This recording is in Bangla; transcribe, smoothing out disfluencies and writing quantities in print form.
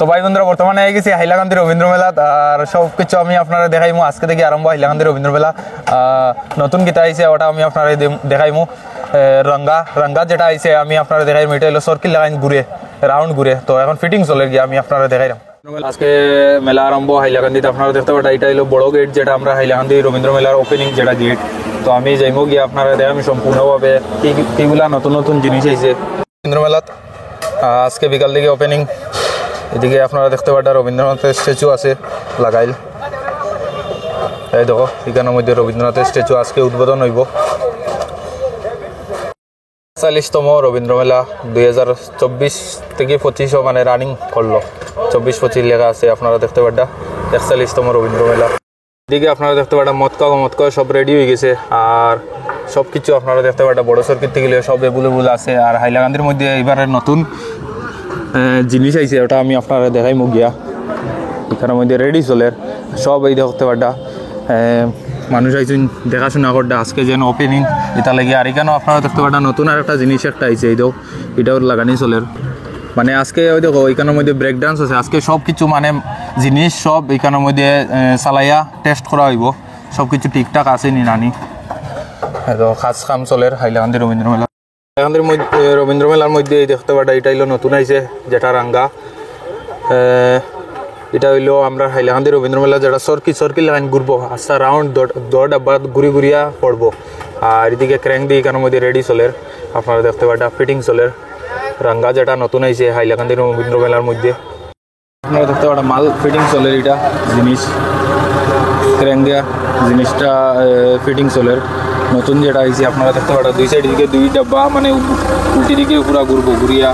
তো ভাই বন্ধুরা বর্তমানে হয়ে গেছি হাইলাকান্দি রবীন্দ্র মেলা আর সব কিছু আমি আপনারা দেখাইমু। আজকে থেকে আরম্ভ হাইলাকান্দি রবীন্দ্র মেলা। নতুন গীতা আইছে ওটা আমি আপনারা দেখাইমু। রঙ্গা যেটা আইছে আমি আপনারা দেখাইমু। এটা হলো সার্কিল লাইন ঘুরে রাউন্ড ঘুরে, তো এখন ফিটিং চলে গিয়ে আমি আপনারা দেখাইলাম। আজকে মেলা আরম্ভ হাইলাকান্দিতে আপনারা দেখতে পারেন। এটা হলো বড় গেট যেটা আমরা হাইলাকান্দি রবীন্দ্র মেলার ওপেনিং যেটা গেট। তো আমি যাইমু গিয়ে আপনারা দেখামি সম্পূর্ণভাবে কিগুলা নতুন নতুন জিনিস আইছে রবীন্দ্র মেলাত। আজকে বিকাল দিকে ওপেনিং। এদিকে আপনারা দেখতে পারেন রবীন্দ্রনাথের স্ট্যাচু আছে লাগাইল। এই দেখো এখানের মধ্যে রবীন্দ্রনাথের স্ট্যাচু আজকে উদ্বোধন হইব। ৪৪তম রবীন্দ্র মেলা ২০২৪ থেকে ২৫ মানে রানিং করলো। ২৪-২৫ লেখা আছে আপনারা দেখতে পারেন। ৪১তম রবীন্দ্র মেলা। এদিকে আপনারা দেখতে পারেন মতকা সব রেডি হয়ে গেছে আর সব কিছু আপনারা দেখতে পারেন বড় সার্কিট থেকে সব অ্যাভেলেবল আছে। আর হাইলাকান্দির মধ্যে এবারে নতুন জিনিস আইছে ওটা আমি আপনারা দেখাইমু গিয়া। এখানের মধ্যে রেডি চলে সব এই দেখতে পারটা মানুষ আইছেন দেখাশোনা করতে আজকে যেন ওপেনিং এটা লাগে। আর এখানেও আপনারা দেখতে পারেন নতুন আর একটা জিনিস একটা আইছে এই দেখো এটাও লাগানি চলে। মানে আজকে ওই দেখো এখানের মধ্যে ব্রেক ডান্স আছে। আজকে সব কিছু মানে জিনিস সব এখানের মধ্যে চালাইয়া টেস্ট করা হইব। সব কিছু ঠিকঠাক আছে নি নানি খাস কাম চলে হাইলাকান্দি রবীন্দ্র মেলা। হাইলাকান্দির মধ্যে রবীন্দ্র মেলার মধ্যে দেখতে পারেন এটা হইলো নতুন আইছে যেটা রাঙ্গা। এটা হইলো আমরা হাইলাকান্দি রবীন্দ্র মেলা যেটা সর্কিল লাইন ঘুরবো আস্তা রাউন্ড দৌড় ডাব্বা ঘুরিয়া পড়বো। আর এদিকে ক্র্যাঙ্ক দিয়ে এখানের মধ্যে রেডি চলে আপনারা দেখতে পারেন ফিটিং চলে। রাঙ্গা যেটা নতুন আইছে হাইলাকান্দি রবীন্দ্র মেলার মধ্যে আপনারা দেখতে পারেন মাল ফিটিং চলে। এটা জিনিস ক্র্যাঙ্ক দিয়া জিনিসটা ফিটিং চলে নতুন যেটা আইছে আপনারা দেখতে পারেন। দুই সাইড দিকে দুই ডাব্বা মানে উল্টি দিকে পুরা ঘুরবো ঘুরিয়া